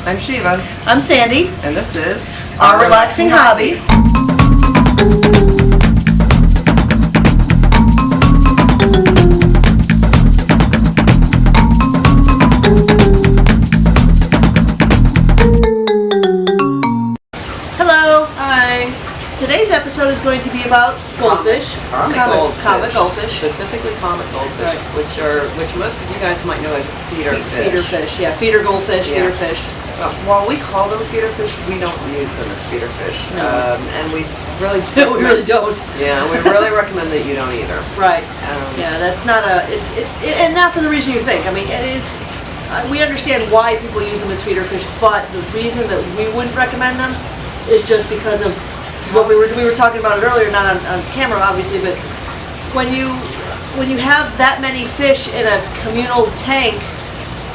I'm Shiva. I'm Sandy. And this is Our Relaxing Hobby. Hello. Hi. Today's episode is going to be about goldfish. Comet Goldfish. Specifically Comet Goldfish, Right. which most of you guys might know as feeder fish. Feeder fish, yeah. Feeder goldfish, Yeah. feeder fish. While we call them feeder fish, we don't use them as feeder fish. No. And we really No, we really don't. Yeah, we really recommend that you don't either. Right. Yeah, that's not a. And not for the reason you think. I mean, we understand why people use them as feeder fish, but the reason that we wouldn't recommend them is just because of what we were talking about it earlier, not on camera obviously, but when you have that many fish in a communal tank,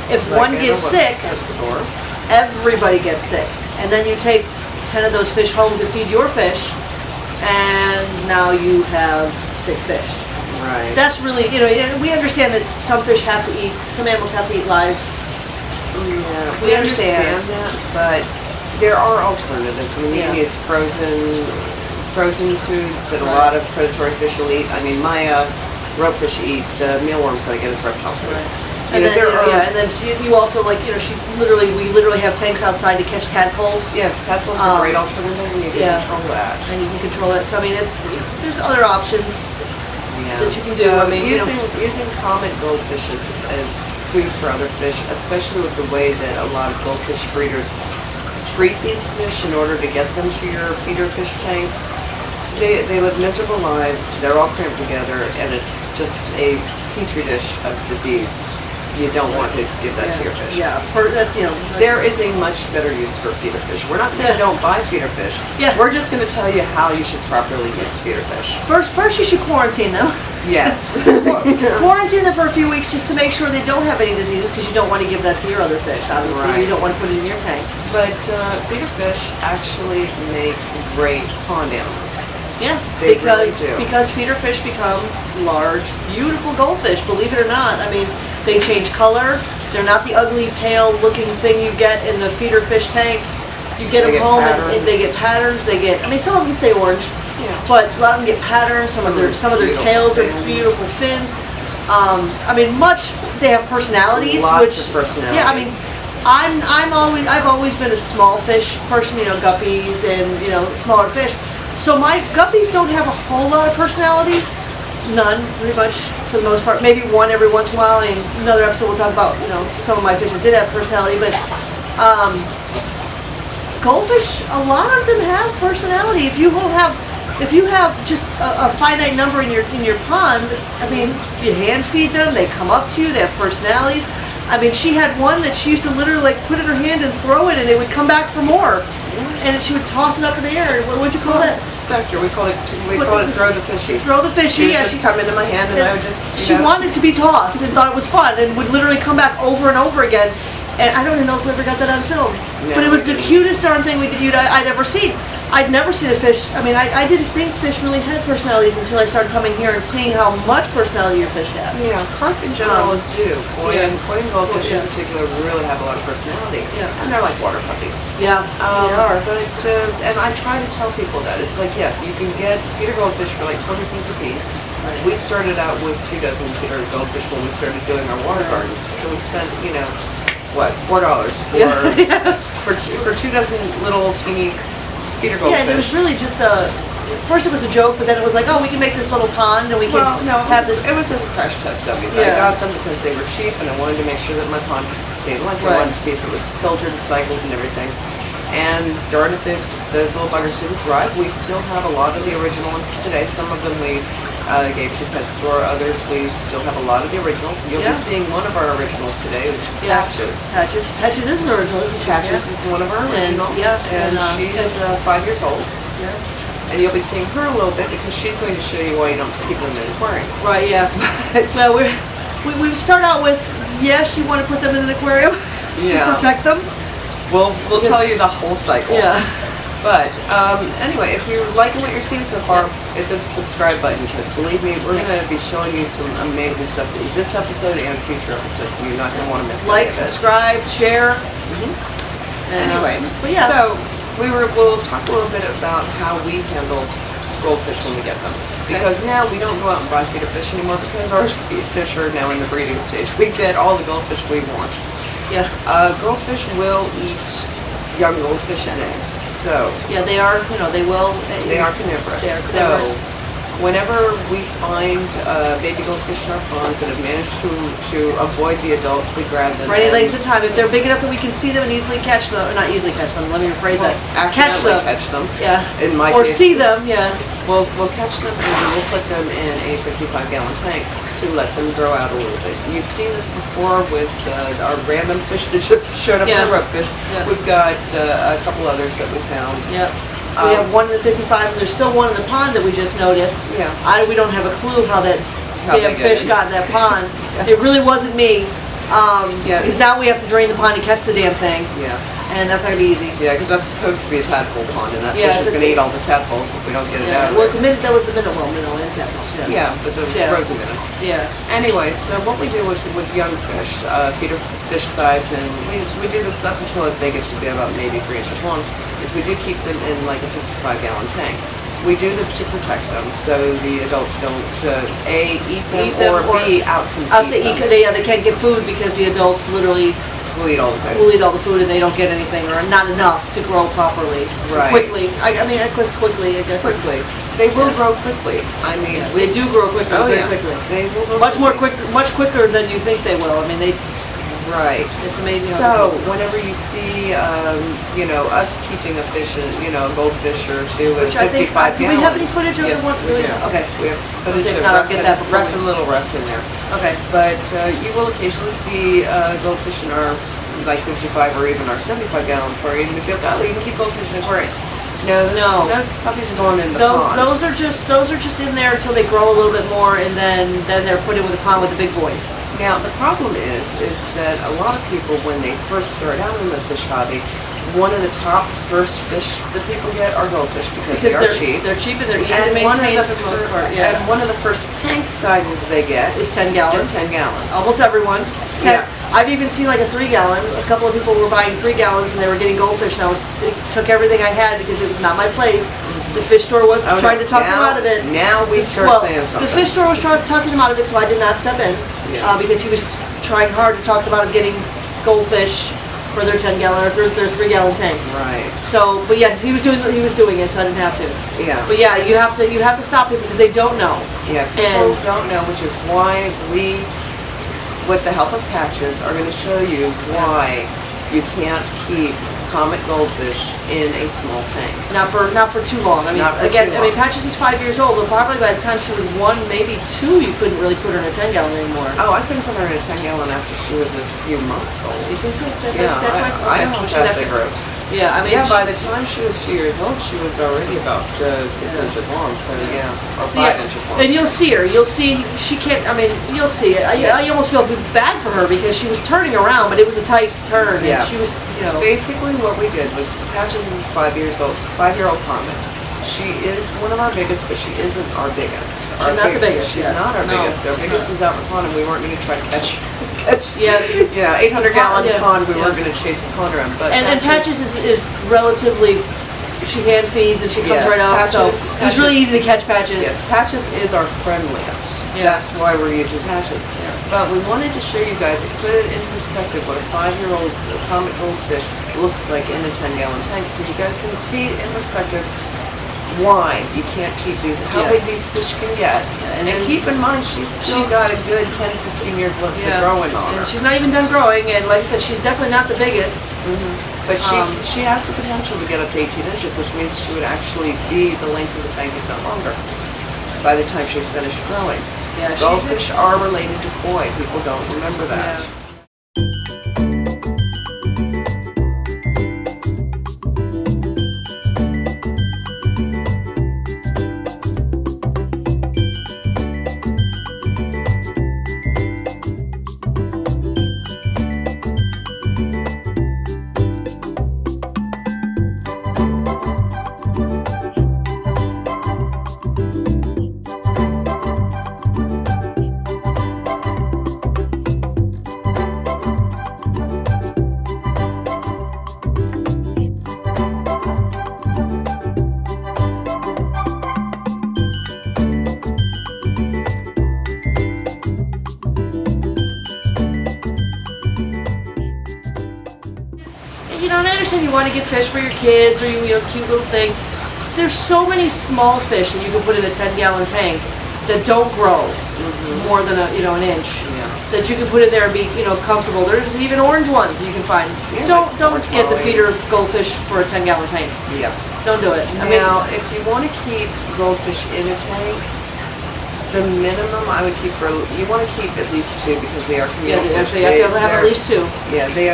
if one gets sick, everybody gets sick. And then you take 10 of those fish home to feed your fish, and now you have sick fish. Right. That's really, we understand that some fish have to eat, some animals have to eat live. Yeah, We understand that, but there are alternatives. We need to use frozen foods that a lot of predatory fish will eat. I mean, my ropefish eat mealworms that I get as reptile food. And then you also we literally have tanks outside to catch tadpoles. Yes, tadpoles are a great alternative, and you can control that. And you can control it. So I mean, there's other options that you can do. So I mean, using Comet goldfishes as food for other fish, especially with the way that a lot of goldfish breeders treat these fish in order to get them to your feeder fish tanks. They live miserable lives. They're all cramped together, and it's just a petri dish of disease. You don't want to give that to your fish. Yeah, that's There is a much better use for feeder fish. We're not saying don't buy feeder fish. Yeah. We're just going to tell you how you should properly use feeder fish. First you should quarantine them. Yes. Quarantine them for a few weeks just to make sure they don't have any diseases, because you don't want to give that to your other fish. Obviously, Right. you don't want to put it in your tank. But feeder fish actually make great pond animals. Yeah, They really do. because feeder fish become large, beautiful goldfish. Believe it or not, I mean, they change color. They're not the ugly, pale-looking thing you get in the feeder fish tank. You get them home and they get patterns. Some of them stay orange, but a lot of them get patterns. Some of their tails are beautiful fins. They have personalities. Lots of personality. Yeah, I mean, I've always been a small fish person. Guppies and smaller fish. So my guppies don't have a whole lot of personality. None, pretty much, for the most part. Maybe one every once in a while. In another episode we'll talk about, some of my fish that did have personality. But goldfish, a lot of them have personality. If you have just a finite number in your pond, I mean, you hand feed them, they come up to you, they have personalities. I mean, she had one that she used to literally put in her hand and throw it, and it would come back for more. And she would toss it up in the air. What'd you call that? Spectre. We call it throw the fishy. Throw the fishy. She would come into my hand, and I would just. She wanted to be tossed and thought it was fun, and would literally come back over and over again. And I don't even know if we ever got that on film. No, but it was the cutest darn thing I'd ever seen. I'd never seen a fish. I mean, I didn't think fish really had personalities until I started coming here and seeing how much personality your fish have. Yeah, carp in general do. Koi and goldfish in Yeah. particular really have a lot of personality. Yeah. And they're like water puppies. Yeah, they are. But and I try to tell people that it's like, yes, you can get feeder goldfish for like 20 cents a piece. Right. We started out with 2 dozen feeder goldfish when we started doing our water gardens. So we spent, what, $4 for 2 dozen little teeny feeder goldfish. Yeah, and it was really just first it was a joke, but then it was like, oh, we can make this little pond and we can have this. It was as a crash test dummies. Yeah. I got them because they were cheap, and I wanted to make sure that my pond could sustain life. I wanted to see if it was filtered, cycled, and everything. And darn if those little buggers didn't thrive. We still have a lot of the original ones today. Some of them we gave to pet store. Others we still have a lot of the originals. You'll be seeing one of our originals today, which is Patches. Patches is an original, isn't she? Patches is one of our originals. And she's 5 years old. Yeah. And you'll be seeing her a little bit because she's going to show you why you don't keep them in aquariums. Right, yeah. Well, we start out with, yes, you want to put them in an aquarium to protect them. We'll tell you the whole cycle. Yeah. But anyway, if you're liking what you're seeing so far, hit the subscribe button, because believe me, we're going to be showing you some amazing stuff in this episode and future episodes, and you're not going to want to miss it. Like, subscribe, share. Anyway, but yeah. so we'll talk a little bit about how we handle goldfish when we get them. Because now we don't go out and buy feeder fish anymore because our fish are now in the breeding stage. We get all the goldfish we want. Yeah. Goldfish will eat young goldfish and eggs. So yeah, they are. They will. They are carnivorous. They are carnivorous. So whenever we find baby goldfish in our ponds that have managed to avoid the adults, we grab them. For any length of time, if they're big enough that we can see them and easily catch them, or not easily catch them. Let me rephrase that. Catch them. Catch them. Yeah. In my or case, see them. Yeah. We'll catch them and we'll put them in a 55-gallon tank to let them grow out a little bit. You've seen this before with our random fish that just showed up in the ropefish. Yeah. We've got a couple others that we found. Yep. We have one in the 55, and there's still one in the pond that we just noticed. Yeah. We don't have a clue how that damn fish got in that pond. It really wasn't me. Because now we have to drain the pond to catch the damn thing. Yeah. And that's not gonna be easy. Yeah, because that's supposed to be a tadpole pond, and that Yeah, fish is going to eat all the tadpoles if we don't get it out. Well, that was the minnow and tadpoles. Yeah, but the frozen minnows. Yeah. Anyway, so what we do with young fish, feeder fish size, and we do this up until they get to be about maybe 3 inches long, is we do keep them in like a 55-gallon tank. We do this to protect them so the adults don't A, eat them, or B, out-compete I'll say them. they can't get food because the adults literally We'll eat all the food. will eat all the food and they don't get anything or not enough to grow properly. Right. Quickly. I guess quickly, I guess. Quickly. They will grow quickly. I mean, They do grow quickly, very quickly. They will grow Much quicker than you think they will. I mean, Right. it's amazing. So, whenever you see, us keeping a fish, a goldfish or two in 55 gallons. Do we have any footage of Yes, the one? we do. Okay. We have footage of I'll get that before rough and little rough in there. Okay. But you will occasionally see goldfish in our like 55 or even our 75-gallon aquarium. If you've got, you can keep goldfish in an aquarium. No. Those puppies are going in the pond. Those are just in there until they grow a little bit more, and then they're put in with the pond with the big boys. Now the problem is that a lot of people, when they first start out in the fish hobby, one of the top first fish that people get are goldfish because they are cheap. They're cheap and they're easy to maintain for the most part. Yeah. And one of the first tank sizes they get is 10 gallons. Is 10 gallons. Almost everyone. 10. Yeah. I've even seen like a 3-gallon. A couple of people were buying 3 gallons and they were getting goldfish, and it took everything I had because it was not my place. The fish store was trying to talk them out of it. Now we start saying something. The fish store was talking them out of it, so I did not step in because he was trying hard to talk them out of getting goldfish for their 10-gallon or their 3-gallon tank. Right. So, but yeah, he was doing it, so I didn't have to. Yeah. But yeah, you have to stop people because they don't know. Yeah, people don't know, which is why we, with the help of Patches, are going to show you why you can't keep Comet Goldfish in a small tank. Not for too long. I mean, Patches is 5 years old, but probably by the time she was 1, maybe 2, you couldn't really put her in a 10-gallon anymore. Oh, I couldn't put her in a 10-gallon after she was a few months old. You think so? I don't know how fast they grew. Yeah, I mean, by the time she was 2 years old, she was already about 6 inches long. So or 5 inches long. And you'll see her. You'll see she can't. I mean, you'll see it. I almost feel bad for her because she was turning around, but it was a tight turn. Yeah. And she was, Basically, what we did was Patches is 5-year-old Comet. She is one of our biggest, but she isn't our biggest. She's not the biggest. She's not our biggest. Our biggest was out in the pond, and we weren't going to try to catch. 800-gallon pond. We weren't going to chase the pond around. But and Patches is relatively. She hand feeds and she comes right up. So it was really easy to catch Patches. Yes, Patches is our friendliest. Yeah. That's why we're using Patches. Yeah. But we wanted to show you guys, put it in perspective, what a 5-year-old Comet Goldfish looks like in a 10-gallon tank, so you guys can see in perspective why you can't keep how big these fish can get. And keep in mind, she's got a good 10-15 years left to growing on her. And she's not even done growing, and like I said, she's definitely not the biggest. But she has the potential to get up to 18 inches, which means she would actually be the length of the tank, if not longer, by the time she's finished growing. Yeah, goldfish are related to koi. People don't remember that. Yeah. you know, and I understand you want to get fish for your kids, or you know, cute little thing. There's so many small fish that you can put in a 10-gallon tank that don't grow more than an inch. Yeah. That you can put in there and be, you know, comfortable. There's even orange ones you can find. Yeah, Don't like get the orange feeder goldfish for a 10-gallon tank. Yeah. Don't do it. Now, if you want to keep goldfish in a tank, the minimum I would keep you want to keep at least 2 because they are communal fish. You have to have at least 2. Yeah, they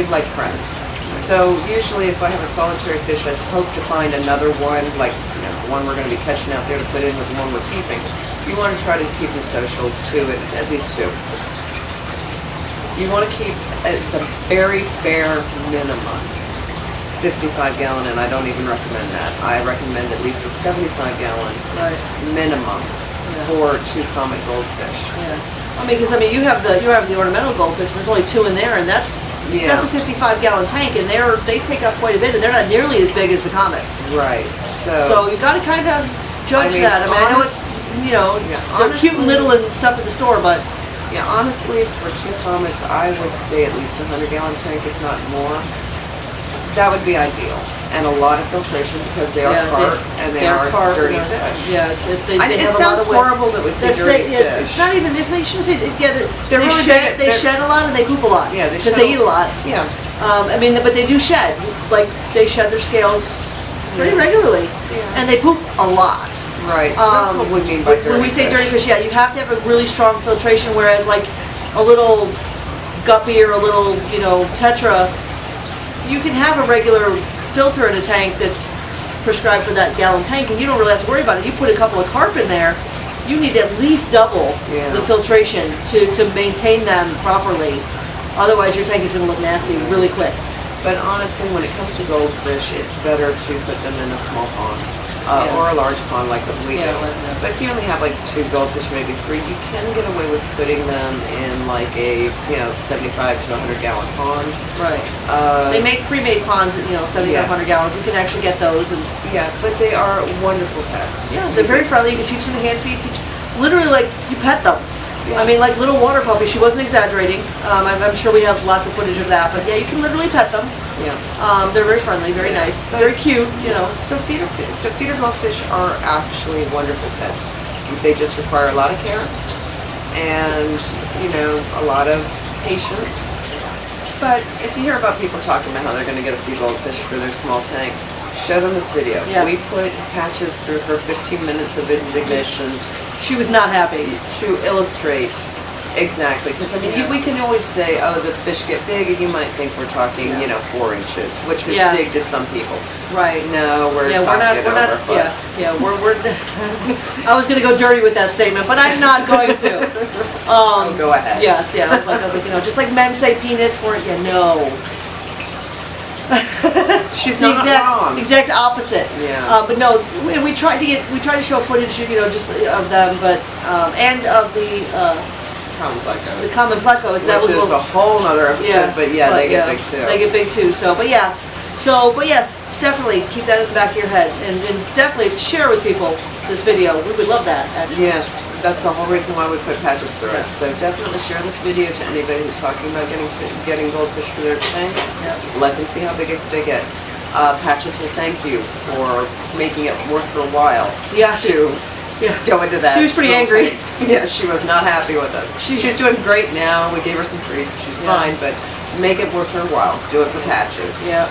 like friends. So usually if I have a solitary fish, I'd hope to find another one, like the one we're going to be catching out there to put in with the one we're keeping. You want to try to keep them social to at least 2. You want to keep at the very bare minimum 55-gallon, and I don't even recommend that. I recommend at least a 75-gallon minimum for 2 Comet Goldfish. Yeah. I mean, because you have the ornamental goldfish. There's only 2 in there, and that's a 55-gallon tank, and they take up quite a bit, and they're not nearly as big as the Comets. Right. So you got to kind of judge that. I mean, I know it's they're cute and little and stuff at the store, but yeah, honestly, for 2 Comets, I would say at least a 100-gallon tank, if not more. That would be ideal, and a lot of filtration because they are carp and they are dirty fish. Yeah, it sounds horrible that we say dirty fish. Not even this. They shouldn't say. Yeah, they shed a lot and they poop a lot. Yeah, because they eat a lot. Yeah. I mean, but they do shed. Like they shed their scales pretty regularly, and they poop a lot. Right. So that's what we mean by dirty fish. When we say dirty fish, yeah, you have to have a really strong filtration. Whereas like a little guppy or a little tetra, you can have a regular filter in a tank that's prescribed for that gallon tank, and you don't really have to worry about it. You put a couple of carp in there, you need at least double the filtration to maintain them properly. Otherwise, your tank is going to look nasty really quick. But honestly, when it comes to goldfish, it's better to put them in a small pond or a large pond like we do. But if you only have like 2 goldfish, maybe 3, you can get away with putting them in like a 75 to 100-gallon pond. Right. They make pre-made ponds at 7,500 gallons. You can actually get those, and but they are wonderful pets. Yeah, they're very friendly. You can teach them to hand feed. Literally, like you pet them. I mean, like little water puppies. She wasn't exaggerating. I'm sure we have lots of footage of that. But yeah, you can literally pet them. Yeah. They're very friendly, very nice, very cute. So feeder goldfish are actually wonderful pets. They just require a lot of care and a lot of patience. But if you hear about people talking about how they're going to get a few goldfish for their small tank, show them this video. Yeah. We put Patches through her 15 minutes of indignation. She was not happy. To illustrate exactly, because I mean, we can always say, oh, the fish get big, and you might think we're talking, 4 inches, which was big to some people. Right. No, we're not. We're I was going to go dirty with that statement, but I'm not going to. Go ahead. Yes, I was like, just like men say penis for it, no. She's not wrong. Exact opposite. Yeah. But no, we tried to show footage, just of them, but and of the common plecos. That was a whole other episode. But they get big too. They get big too. But yes, definitely keep that in the back of your head, and definitely share with people this video. We would love that, actually. Yes, that's the whole reason why we put Patches through it. So definitely share this video to anybody who's talking about getting goldfish for their tank. Let them see how big they get. Patches will thank you for making it worth her while to go into that. She was pretty angry. Yeah, she was not happy with us. She's doing great now. We gave her some treats. She's fine, but make it worth her while. Do it for Patches. Yeah.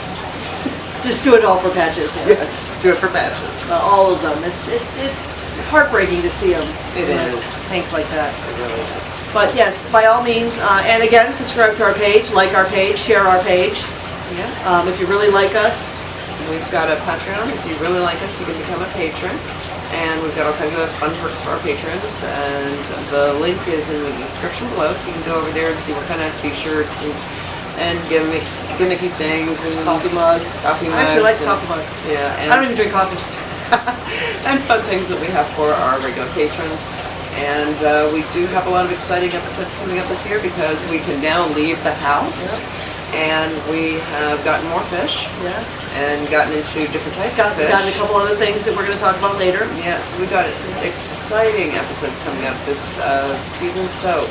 Just do it all for Patches. Yes, do it for Patches. All of them. It's heartbreaking to see them. It is. Tanks like that. It really is. But yes, by all means, and again, subscribe to our page, like our page, share our page. Yeah. If you really like us. We've got a Patreon. If you really like us, you can become a patron. And we've got all kinds of fun perks for our patrons. And the link is in the description below, so you can go over there and see what kind of t-shirts and gimmicky things and coffee mugs. I actually like coffee mugs. Yeah. I don't even drink coffee. And fun things that we have for our regular patrons. And we do have a lot of exciting episodes coming up this year because we can now leave the house. Yep. And we have gotten more fish. Yeah. And gotten into different types of fish. Gotten a couple other things that we're going to talk about later. Yes, we've got exciting episodes coming up this season. So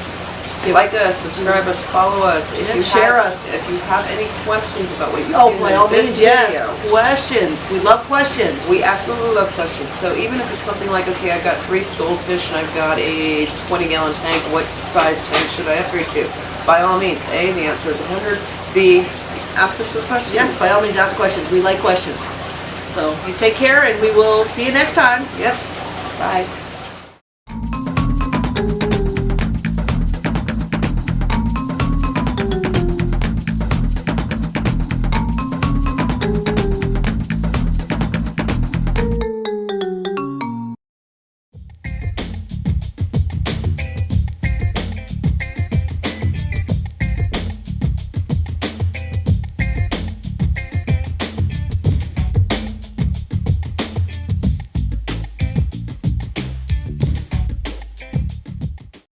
Like us, subscribe us, follow us. If Yeah, you share have, us. If you have any questions about what you've Oh, seen by in all this means, yes. video, Questions. We love questions. we absolutely love questions. So even if it's something like, okay, I've got 3 goldfish and I've got a 20-gallon tank, what size tank should I upgrade to? By all means, A, the answer is 100. B, ask us some questions. Yes, by all means, ask questions. We like questions. So you take care, and we will see you next time. Yep. Bye.